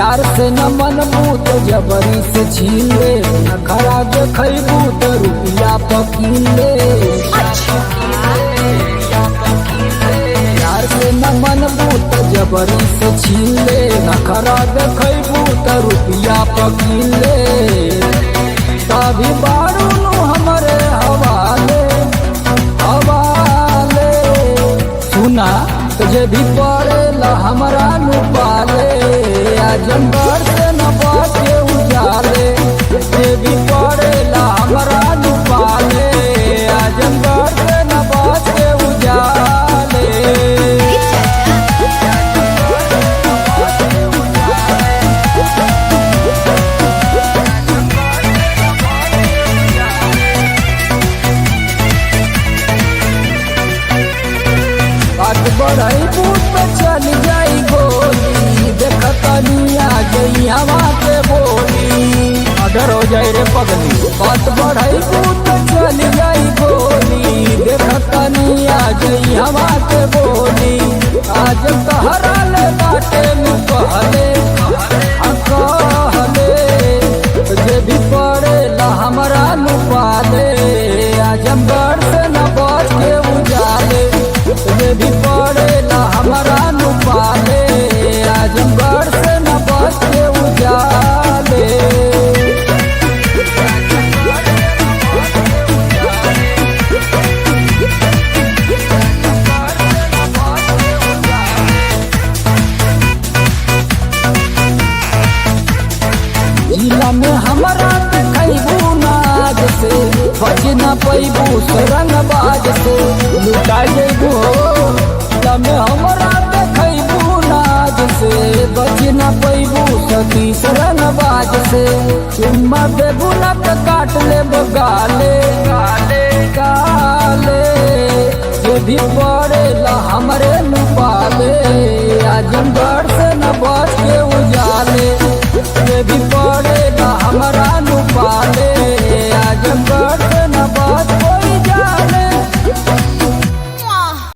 प्यार से न मनबू तो जबरी से छीन ले, नखरा देखबू तो रुपया पकीन ले। प्यार से न मनबू तो जबरी से छीन ले, नखरा देखबू तो रुपया पकीन ले। तभी बारू हमरे हवाले हवाले, सुना तुझे भी पड़ेला हमरा नु पाले। आजमगढ़ से न बाटे उजाले, तुझे भी पड़ेला हमरा नु पाले। आजमगढ़ से न बाटे उजाले। बात बढ़ई बूट पे चल जाई गोली, देखतनी आ गई हवा के बोली। अडर हो जाए रे पगली, बात बढ़ई बूट पे चल जाई गोली, देखतनी आ गई हवा के बोली। आज तहरा ले बाटे नु कहले कहले, तुझे भी पड़ेला हमरा नु पाले। आजमगढ़ से न बच के उजाले, तुझे भी पड़ेला हमरा नु पाले। आजमगढ़ से न बच के उजाले। जिला में हमरा देखबू नाज से, बच न पैबू सरंगबाज से। लुटा जेबू जिला में हमरा देखबू नाज से, बच न पैबू सती सरंगबाज से। चुम्मा देबू न तो काट ले गाले गाले गाले, ये भी पड़ेला हमरे नु पाले। आजमगढ़